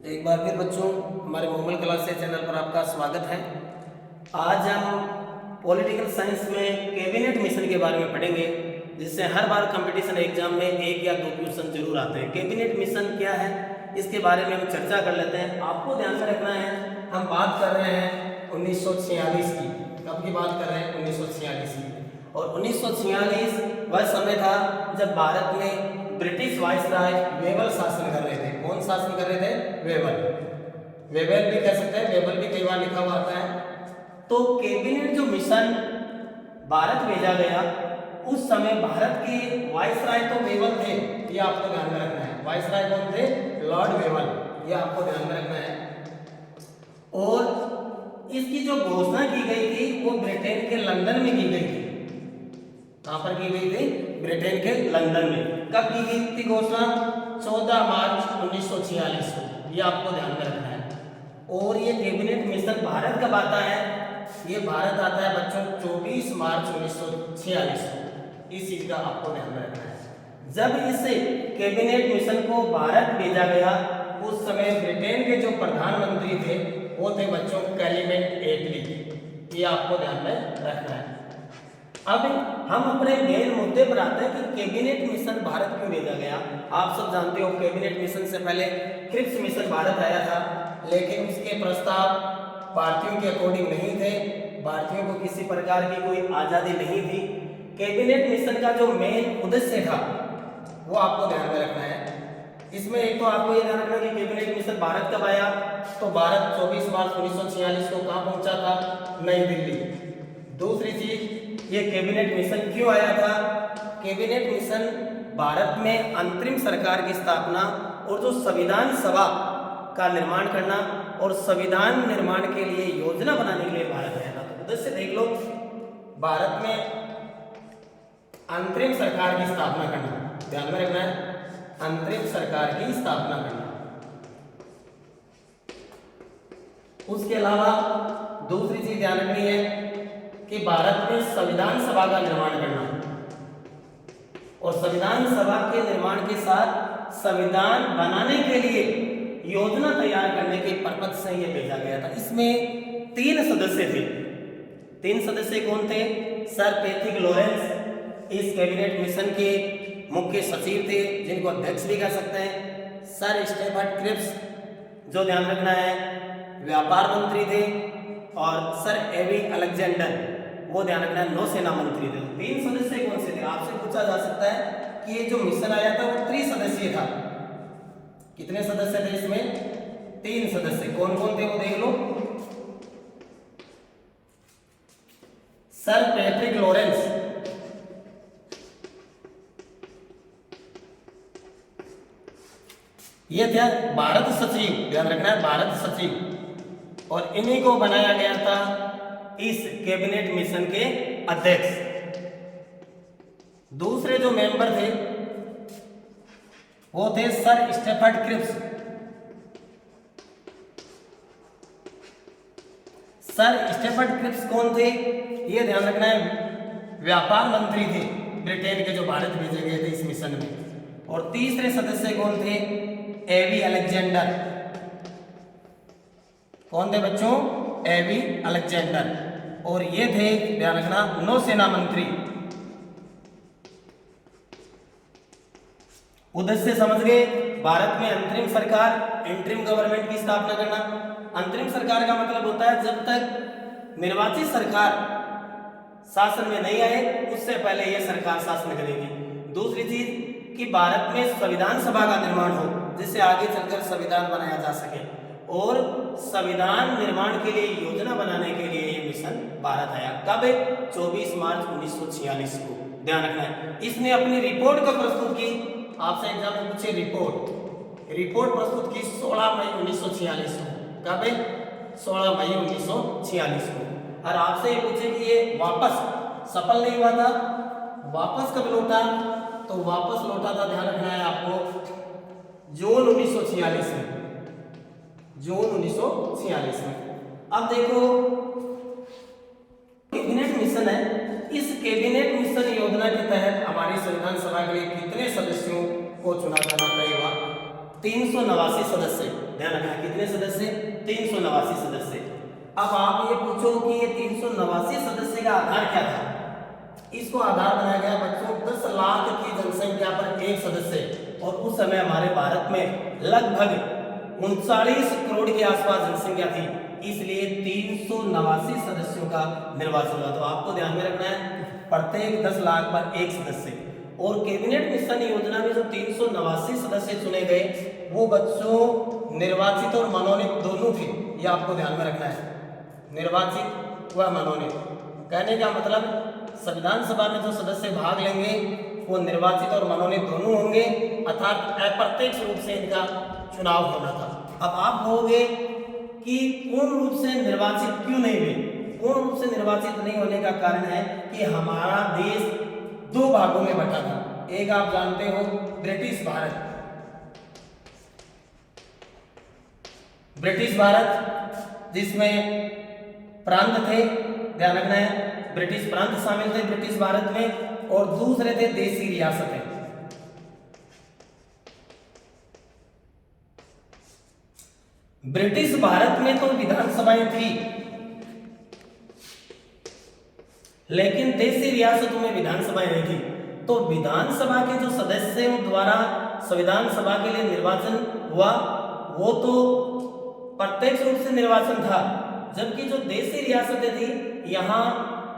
एक बार फिर बच्चों हमारे मोबाइल क्लास से चैनल पर आपका स्वागत है। आज हम पॉलिटिकल साइंस में कैबिनेट मिशन के बारे में पढ़ेंगे, जिससे हर बार कंपटीशन एग्जाम में एक या दो क्वेश्चन जरूर आते हैं। कैबिनेट मिशन क्या है इसके बारे में हम चर्चा कर लेते हैं। आपको ध्यान में रखना है, हम बात कर रहे हैं 1946 की। कब की बात कर रहे हैं? 1946 की। और 1946 वह समय था जब भारत में ब्रिटिश वायसराय वेबल शासन कर रहे थे। कौन शासन कर रहे थे? वेबल। वेबल भी कह सकते हैं, वेबल भी कई बार लिखा हुआ आता है। तो कैबिनेट जो मिशन भारत भेजा गया, उस समय भारत के वायसराय तो वेबल थे, ये आपको ध्यान में रखना है। वायसराय कौन थे? लॉर्ड वेबल, ये आपको ध्यान में रखना है। और इसकी जो घोषणा की गई थी वो ब्रिटेन के लंदन में की गई थी। कहां पर की गई थी? ब्रिटेन के लंदन में। कब की गई थी घोषणा? 14 मार्च 1946 को, ये आपको ध्यान में रखना है। और ये कैबिनेट मिशन भारत कब आता है? ये भारत आता है बच्चों 24 मार्च 1946 को। इस चीज का आपको ध्यान में रखना है। जब इस कैबिनेट मिशन को भारत भेजा गया, उस समय ब्रिटेन के जो प्रधानमंत्री थे वो थे बच्चों क्लेमेंट एटली, ये आपको ध्यान में रखना है। अब हम अपने मेन मुद्दे पर आते हैं कि कैबिनेट मिशन भारत क्यों भेजा गया। आप सब जानते हो कैबिनेट मिशन से पहले क्रिप्स मिशन भारत आया था, लेकिन उसके प्रस्ताव भारतीयों के अकॉर्डिंग नहीं थे। भारतीयों को किसी प्रकार की कोई आज़ादी नहीं थी। कैबिनेट मिशन का जो मेन उद्देश्य था वो आपको ध्यान में रखना है। इसमें एक तो आपको ये ध्यान रखना कि कैबिनेट मिशन भारत कब आया, तो भारत 24 मार्च 1946 को कहाँ पहुंचा था? नई दिल्ली। दूसरी चीज, ये कैबिनेट मिशन क्यों आया था? कैबिनेट मिशन भारत में अंतरिम सरकार की स्थापना और जो संविधान सभा का निर्माण करना और संविधान निर्माण के लिए योजना बनाने के लिए भारत आया था। तो उद्देश्य देख लो, भारत में अंतरिम सरकार की स्थापना करना, ध्यान में रखना है, अंतरिम सरकार की स्थापना करना। उसके अलावा दूसरी चीज ध्यान रखनी है कि भारत में संविधान सभा का निर्माण करना, और संविधान सभा के निर्माण के साथ संविधान बनाने के लिए योजना तैयार करने के पर्पज से यह भेजा गया था। इसमें 3 सदस्य थे। 3 सदस्य कौन थे? सर पैट्रिक लॉरेंस इस कैबिनेट मिशन के मुख्य सचिव थे, जिनको अध्यक्ष भी कह सकते हैं। सर स्टेफर्ड क्रिप्स, जो ध्यान रखना है, व्यापार मंत्री थे। और सर एवी अलेक्जेंडर, वो ध्यान रखना है, नौसेना मंत्री थे। 3 सदस्य कौन से थे? आपसे पूछा जा सकता है कि ये जो मिशन आया था वो 3 सदस्यीय था। कितने सदस्य थे इसमें? 3 सदस्य। कौन कौन थे वो देख लो। सर पैट्रिक लॉरेंस, ये थे भारत सचिव, ध्यान रखना है, भारत सचिव। और इन्हीं को बनाया गया था इस कैबिनेट मिशन के अध्यक्ष। दूसरे जो मेंबर थे वो थे sir Stafford Cripps. Sir Stafford Cripps कौन थे? ये ध्यान रखना है, व्यापार मंत्री थे ब्रिटेन के, जो भारत भेजे गए थे इस मिशन में। और तीसरे सदस्य कौन थे? एवी अलेक्जेंडर। कौन थे बच्चों? एवी अलेक्जेंडर। और ये थे, ध्यान रखना, नौसेना मंत्री। उद्देश्य समझ गए? भारत में अंतरिम सरकार, इंटरिम गवर्नमेंट की स्थापना करना। अंतरिम सरकार का मतलब होता है जब तक निर्वाचित सरकार शासन में नहीं आए उससे पहले यह सरकार शासन करेगी। दूसरी चीज कि भारत में संविधान सभा का निर्माण हो, जिससे आगे चलकर संविधान बनाया जा सके। और संविधान निर्माण के लिए योजना बनाने के लिए ये मिशन भारत आया। कब? 24 मार्च 1946 को, ध्यान रखना है। इसने अपनी रिपोर्ट कब प्रस्तुत की? आपसे एग्जाम में पूछे रिपोर्ट प्रस्तुत की 16 मई 1946 को। कब? 16 मई 1946 को। और आपसे ये पूछे कि ये वापस सफल नहीं हुआ था, वापस कब लौटा? तो वापस लौटा था, ध्यान रखना है आपको, जून 1946 में, जून 1946 में। अब देखो, कैबिनेट मिशन है, इस कैबिनेट मिशन योजना के तहत हमारी संविधान सभा के लिए कितने सदस्यों को चुना जाना तय हुआ? 389 सदस्य, ध्यान रखना कितने सदस्य, 389 सदस्य। अब आप ये पूछो कि ये 389 सदस्य का आधार क्या था। इसको आधार बनाया गया बच्चों 10 लाख की जनसंख्या पर एक सदस्य, और उस समय हमारे भारत में लगभग 39 करोड़ के आसपास जनसंख्या थी, इसलिए 389 सदस्यों का निर्वाचन हुआ। तो आपको ध्यान में रखना है प्रत्येक 10 लाख पर एक सदस्य। और कैबिनेट मिशन योजना में जो 389 सदस्य चुने गए वो बच्चों निर्वाचित और मनोनीत दोनों थे, ये आपको ध्यान में रखना है, निर्वाचित व मनोनीत। कहने का मतलब संविधान सभा में जो सदस्य भाग लेंगे वो निर्वाचित और मनोनीत दोनों होंगे, अर्थात अप्रत्यक्ष रूप से इनका चुनाव होना था। अब आप कहोगे कि पूर्ण रूप से निर्वाचित क्यों नहीं हुए। पूर्ण रूप से निर्वाचित नहीं होने का कारण है कि हमारा देश दो भागों में बटा था। एक आप जानते हो ब्रिटिश भारत, ब्रिटिश भारत जिसमें प्रांत थे, ध्यान रखना है ब्रिटिश प्रांत शामिल थे ब्रिटिश भारत में, और दूसरे थे देसी रियासतें। ब्रिटिश भारत में तो विधानसभाएं थी, लेकिन देशी रियासतों में विधानसभाएं नहीं थी। तो विधानसभा के जो सदस्यों द्वारा संविधान सभा के लिए निर्वाचन हुआ वो तो प्रत्यक्ष रूप से निर्वाचन था, जबकि जो देशी रियासतें थी यहाँ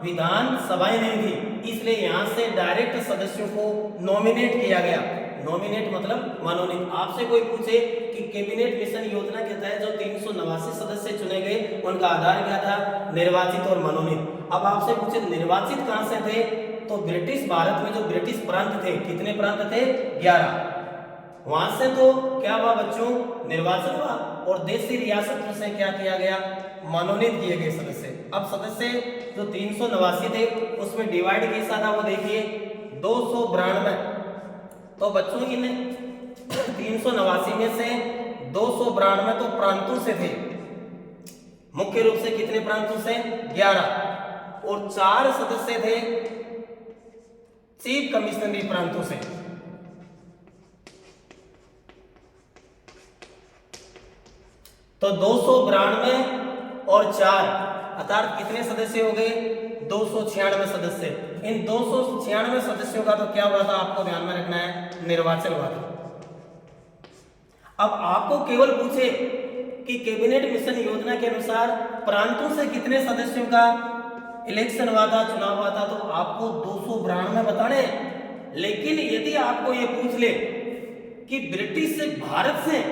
विधान सभाएं नहीं थी, इसलिए यहाँ से डायरेक्ट सदस्यों को नॉमिनेट किया गया। नॉमिनेट मतलब मनोनीत। आपसे कोई पूछे कि कैबिनेट मिशन योजना के तहत जो 389 सदस्य चुने गए उनका आधार क्या था, निर्वाचित और मनोनीत। अब आपसे पूछे निर्वाचित कहां से थे, तो ब्रिटिश भारत में जो ब्रिटिश प्रांत थे, कितने प्रांत थे, 11, वहां से तो क्या हुआ बच्चों, निर्वाचन हुआ, और देशी रियासतों से क्या किया गया, मनोनीत किए गए सदस्य। अब सदस्य जो 389 थे उसमें डिवाइड कैसा था वो देखिए, 292। तो बच्चों इन 389 में से 292 तो प्रांतों से थे, मुख्य रूप से कितने प्रांतों से, 11, और 4 सदस्य थे चीफ कमिश्नरी प्रांतों से। तो 292 और 4 अर्थात कितने सदस्य हो गए, 296 सदस्य। इन 296 सदस्यों का तो क्या हुआ था, आपको ध्यान में रखना है, निर्वाचन हुआ था। अब आपको केवल पूछे कि कैबिनेट मिशन योजना के अनुसार प्रांतों से कितने सदस्यों का इलेक्शन हुआ था, चुनाव हुआ था, तो आपको 292 बताने हैं। लेकिन यदि आपको ये पूछ ले कि ब्रिटिश भारत से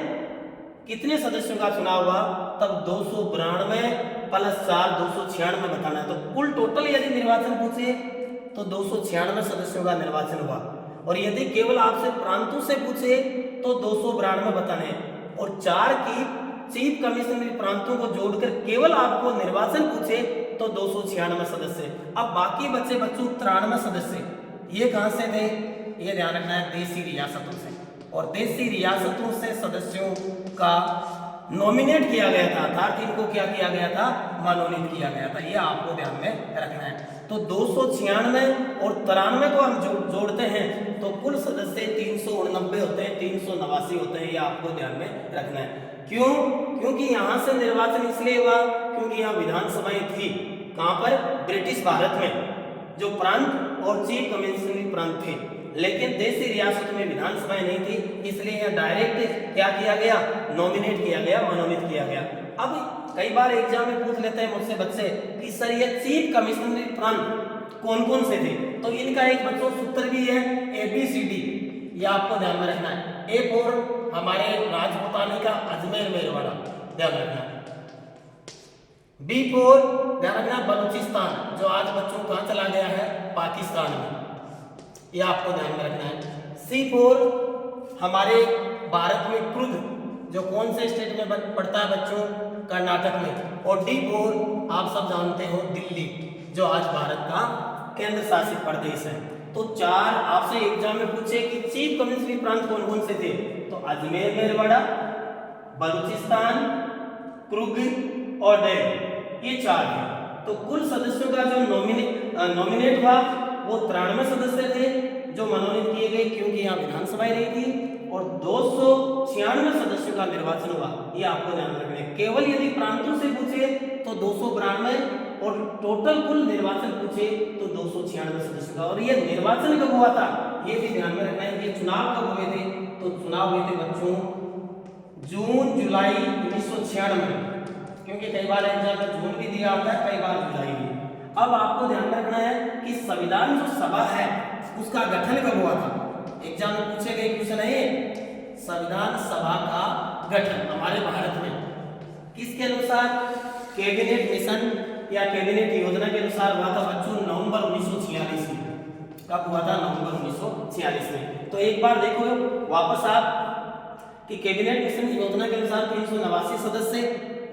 कितने सदस्यों का चुनाव हुआ, तब 292 प्लस 4 296 बताना है। तो कुल टोटल यदि निर्वाचन पूछे तो 296 सदस्यों का निर्वाचन हुआ, और यदि केवल आपसे प्रांतों से पूछे तो 292 बताने हैं, और 4 की चीफ कमिश्नरी प्रांतों को जोड़कर केवल आपको निर्वाचन पूछे तो 296 सदस्य। अब बाकी बच्चे बच्चों 93 सदस्य, ये कहां से थे, ये ध्यान रखना है, देशी रियासतों से। और देशी रियासतों से सदस्यों का नॉमिनेट किया गया था, अर्थात इनको क्या किया गया था, मनोनीत किया गया था। ये आपको ध्यान में रखना है। तो 296 और 93 को हम जोड़ते हैं तो कुल सदस्य 389 होते हैं, 389 होते हैं। ये आपको ध्यान में रखना है। क्यों? क्योंकि यहाँ से निर्वाचन इसलिए हुआ क्योंकि यहाँ विधानसभाएं थी। कहाँ पर? ब्रिटिश भारत में, जो प्रांत और चीफ कमिश्नरी प्रांत थे, लेकिन देशी रियासत में विधानसभाएं नहीं थी, इसलिए यहाँ डायरेक्ट क्या किया गया, नॉमिनेट किया गया, मनोनीत किया गया। अब कई बार एग्जाम में पूछ लेते हैं मुझसे बच्चे कि सर ये चीफ कमिश्नरी प्रांत कौन कौन से थे, तो इनका एक बच्चों सूत्र भी है ABCD, ये आपको ध्यान में रखना है। A फॉर हमारे राजपूतानी का अजमेर मेरवाड़ा, ध्यान रखना है। B फॉर ध्यान रखना बलूचिस्तान, जो आज बच्चों कहाँ चला गया है, पाकिस्तान में, ये आपको ध्यान में रखना है। C फॉर हमारे भारत में कुर्ग, जो कौन से स्टेट में पड़ता है बच्चों, कर्नाटक में। और D फॉर आप सब जानते हो दिल्ली, जो आज भारत का केंद्र शासित प्रदेश है। तो 4 आपसे एग्जाम में पूछे कि चीफ कमिश्नरी प्रांत कौन कौन से थे, तो अजमेर मेरवाड़ा, बलूचिस्तान, कुर्ग और दिल्ली, ये 4 थे। तो कुल सदस्यों का जो नॉमिनेट हुआ वो 93 सदस्य थे जो मनोनीत किए गए, क्योंकि यहाँ विधानसभाएं नहीं थी और 296 सदस्यों का निर्वाचन हुआ। ये आपको ध्यान रखना है। केवल यदि प्रांतों से पूछे तो 292 और टोटल कुल निर्वाचन पूछे तो 296 सदस्यों का। और ये निर्वाचन कब हुआ था ये भी ध्यान में रखना है। ये चुनाव कब हुए थे तो चुनाव हुए थे बच्चों जून जुलाई 1996 में, क्योंकि कई बार एग्जाम में जून भी दिया होता है, कई बार जुलाई भी। अब आपको ध्यान रखना है कि संविधान जो सभा है उसका गठन कब हुआ था। एग्जाम में पूछे गए क्वेश्चन है संविधान सभा का गठन हमारे भारत में किसके अनुसार, कैबिनेट मिशन या कैबिनेट योजना के अनुसार हुआ था बच्चों नवंबर 1946 में। कब हुआ था नवंबर 1946 में। तो एक बार देखो वापस आप कि कैबिनेट मिशन योजना के अनुसार 389 सदस्य,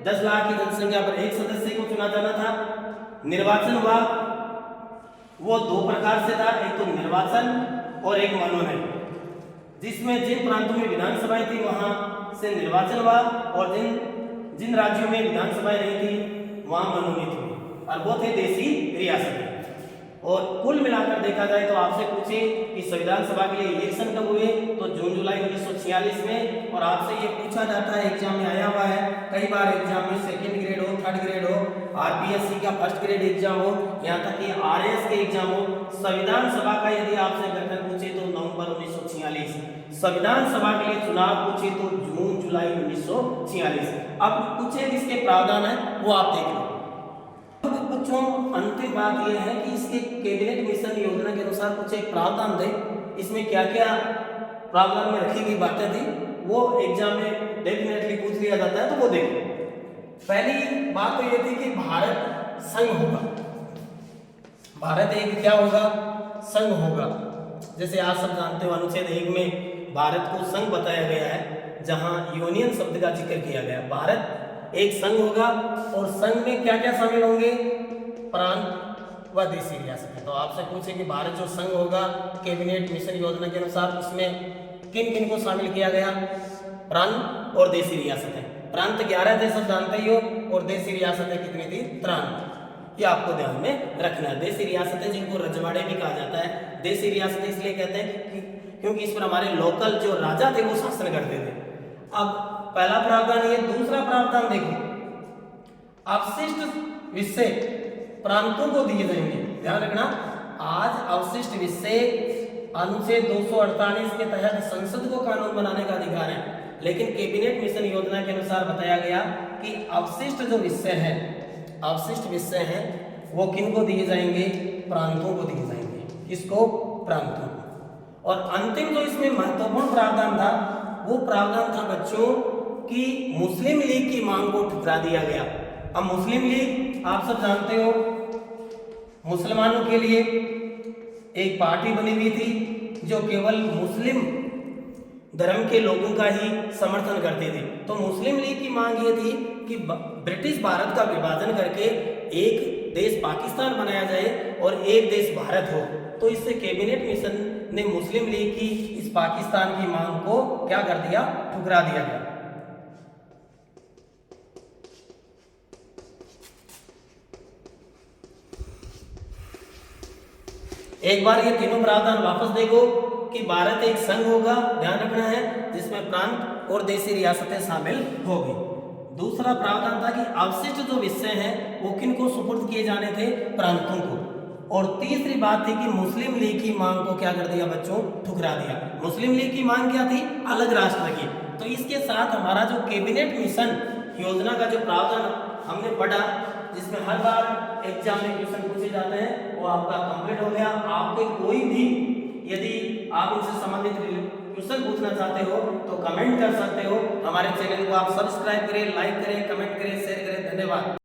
10 लाख की जनसंख्या पर एक सदस्य को चुना जाना था। निर्वाचन हुआ वो दो प्रकार से था, एक तो निर्वाचन और एक मनोनयन, जिसमें जिन प्रांतों में विधानसभाएं थी वहां से निर्वाचन हुआ और जिन राज्यों में विधानसभाएं नहीं थी वहां मनोनीत हुई, और वो थे देशी रियासतें। और कुल मिलाकर देखा जाए तो आपसे पूछे कि संविधान सभा के लिए इलेक्शन कब हुए तो जून जुलाई 1946 में। और आपसे ये पूछा जाता है, एग्जाम में आया हुआ है, कई बार एग्जाम में सेकंड ग्रेड हो, थर्ड ग्रेड हो, आरपीएससी का फर्स्ट ग्रेड एग्जाम हो, यहाँ तक कि आरएएस के एग्जाम हो, संविधान सभा का यदि आपसे गठन पूछे तो नवंबर 1946, संविधान सभा के लिए चुनाव पूछे तो जून जुलाई 1946। अब पूछे किसके प्रावधान है वो आप देख लो बच्चों। अंतिम बात यह है कि इसके कैबिनेट मिशन योजना के अनुसार कुछ एक प्रावधान थे, इसमें क्या क्या प्रावधान में रखी गई बातें थी वो एग्जाम में डेफिनेटली पूछ लिया जाता है, तो वो देखो। पहली बात तो ये थी कि भारत संघ होगा, भारत एक क्या होगा संघ होगा। जैसे आप सब जानते हो अनुच्छेद 1 में भारत को संघ बताया गया है, जहां यूनियन शब्द का जिक्र किया गया। भारत एक संघ होगा और संघ में क्या क्या शामिल होंगे, प्रांत व देशी रियासतें। तो आपसे पूछे कि भारत जो संघ होगा कैबिनेट मिशन योजना के अनुसार उसमें किन किन को शामिल किया गया, प्रांत और देशी रियासतें। प्रांत 11 थे सब जानते ही हो, और देशी रियासतें कितनी थी 53। ये आपको ध्यान में रखना है। देशी रियासतें जिनको रजवाड़े भी कहा जाता है, देशी रियासतें इसलिए कहते हैं क्योंकि इस पर हमारे लोकल जो राजा थे वो शासन करते थे। अब पहला प्रावधान ये, दूसरा प्रावधान देखो, अवशिष्ट विषय प्रांतों को दिए जाएंगे। ध्यान रखना, आज अवशिष्ट विषय अनुच्छेद 248 के तहत संसद को कानून बनाने का अधिकार है, लेकिन कैबिनेट मिशन योजना के अनुसार बताया गया कि अवशिष्ट जो विषय है, अवशिष्ट विषय हैं वो किनको दिए जाएंगे, प्रांतों को दिए जाएंगे। किसको, प्रांतों को। और अंतिम जो इसमें महत्वपूर्ण प्रावधान था वो प्रावधान था बच्चों कि मुस्लिम लीग की मांग को ठुकरा दिया गया। अब मुस्लिम लीग आप सब जानते हो मुसलमानों के लिए एक पार्टी बनी हुई थी जो केवल मुस्लिम धर्म के लोगों का ही समर्थन करती थी। तो मुस्लिम लीग की मांग ये थी कि ब्रिटिश भारत का विभाजन करके एक देश पाकिस्तान बनाया जाए और एक देश भारत हो। तो इससे कैबिनेट मिशन ने मुस्लिम लीग की इस पाकिस्तान की मांग को क्या कर दिया, ठुकरा दिया गया। एक बार ये तीनों प्रावधान वापस देखो कि भारत एक संघ होगा, ध्यान रखना है, जिसमें प्रांत और देशी रियासतें शामिल होगी। दूसरा प्रावधान था कि अवशिष्ट जो विषय हैं वो किनको सुपुर्द किए जाने थे, प्रांतों को। और तीसरी बात थी कि मुस्लिम लीग की मांग को क्या कर दिया बच्चों, ठुकरा दिया। मुस्लिम लीग की मांग क्या थी, अलग राष्ट्र की। तो इसके साथ हमारा जो कैबिनेट मिशन योजना का जो प्रावधान हमने पढ़ा, जिसमें हर बार एग्जाम में क्वेश्चन पूछे जाते हैं, वो आपका कंप्लीट हो गया। आपके कोई भी यदि आप इनसे संबंधित क्वेश्चन पूछना चाहते हो तो कमेंट कर सकते हो। हमारे चैनल को आप सब्सक्राइब करें, लाइक करें, कमेंट करें, शेयर करें। धन्यवाद।